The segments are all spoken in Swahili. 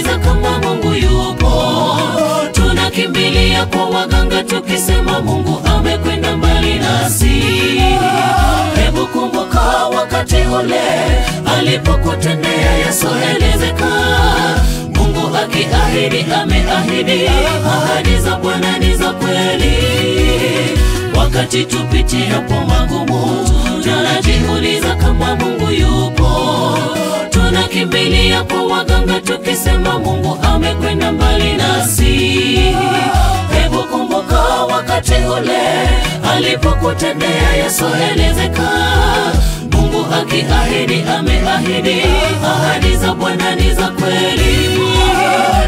tunajiuliza kama Mungu yupo. Tunakimbilia kwa waganga tukisema Mungu amekwenda mbali nasi. Hebu kumbuka wakati ule alipokutendea yasioelezeka. Mungu akiahidi ameahidi, ahadi za Bwana ni za kweli. Wakati tupitiapo magumu, tunajiuliza kama Mungu yupo. Tunakimbilia kwa waganga tukisema Mungu amekwenda mbali nasi. Hebu kumbuka wakati ule alipokutendea yasioelezeka. Mungu akiahidi ameahidi, ahadi za Bwana ni za kweli.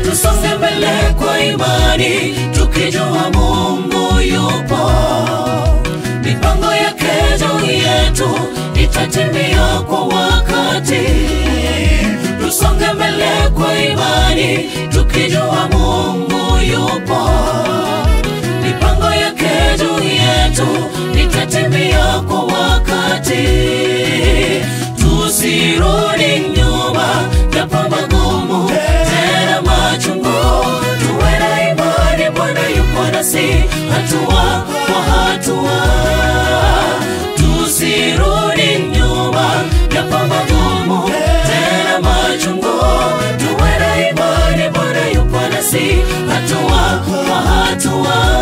Tusonge mbele kwa imani tukijua Mungu yupo. Mipango yake juu yetu itatimia kwa wakati. Tusonge mbele kwa imani tukijua Mungu yupo. Mipango yake juu yetu itatimia kwa wakati. Tusirudi nyuma japo magumu tena machungu. Tuwe na imani Bwana yupo nasi hatua kwa hatua. Tusirudi nyuma japo magumu tena machungu. Tuwe na imani Bwana yupo nasi hatua kwa hatua.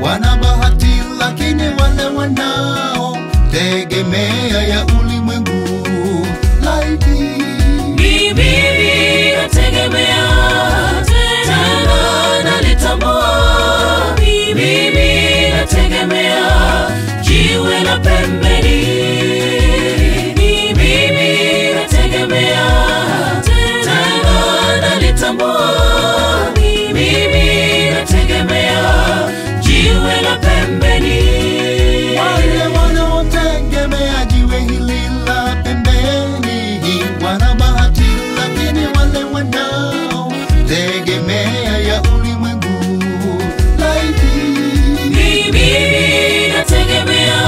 Wana bahati lakini wale wanao tegemea ya ulimwengu laiti. Mimi nategemea tena nalitambua. Mimi nategemea jiwe la pembeni. Mimi nategemea tena nalitambua. Mimi nategemea jiwe la pembeni. Wale wanaotegemea jiwe hili la pembeni wana bahati lakini wale wanao tegemea ya ulimwengu laiti. Mimi nategemea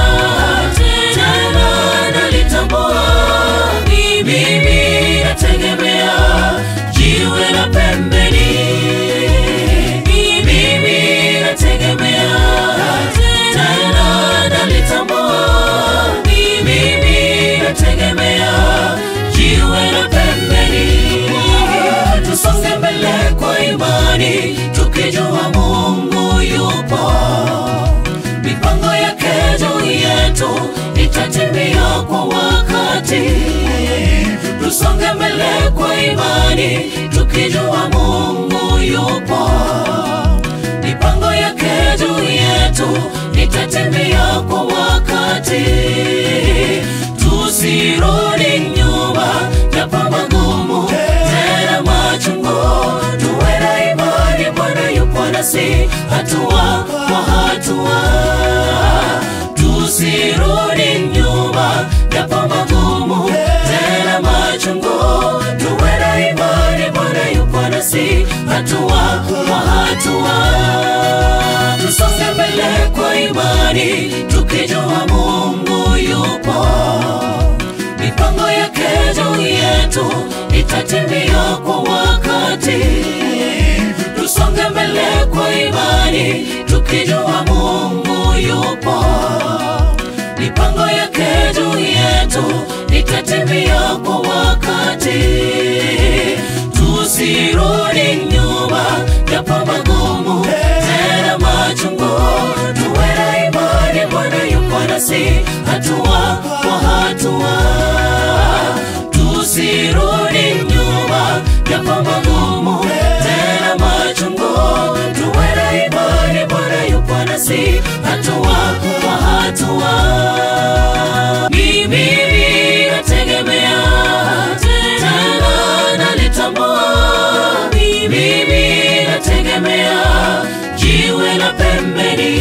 tena nalitambua. Mimi nategemea jiwe la pembeni. Mimi nategemea tena nalitambua. Mimi nategemea jiwe la pembeni. Tusonge mbele kwa imani tukijua Mungu yupo. Mipango yake juu yetu itatimia kwa wakati. Tusonge mbele kwa imani tukijua Mungu yupo. Mipango yake juu yetu itatimia kwa wakati. Tusirudi nyuma japo magumu tena machungu. Tuwe na imani Bwana yupo nasi hatua kwa hatua. Tusirudi nyuma japo magumu tena machungu. Tuwe na imani Bwana yupo nasi hatua kwa hatua. Tusonge mbele kwa imani tukijua Mungu yupo. Mipango yake juu yetu itatimia kwa wakati. Tusonge mbele kwa imani tukijua Mungu yupo. Mipango yake juu yetu itatimia kwa wakati. Tusirudi nyuma japo magumu tena machungu. Tuwe na imani Bwana yupo nasi hatua kwa hatua. Tusirudi nyuma japo magumu tena machungu. Tuwe na imani Bwana yupo nasi hatua kwa hatua. Mimi nategemea pembeni.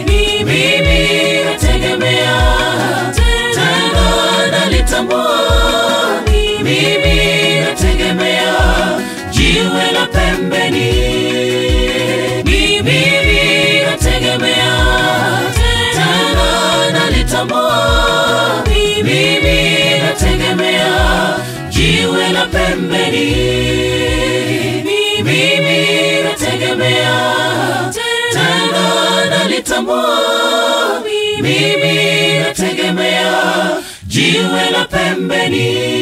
Mimi nategemea, tena nalitambua. Mimi nategemea jiwe la pembeni. Mimi nategemea, tena nalitambua. Mimi nategemea jiwe la pembeni. Mimi nategemea, tena nalitambua. Mimi nategemea jiwe la pembeni.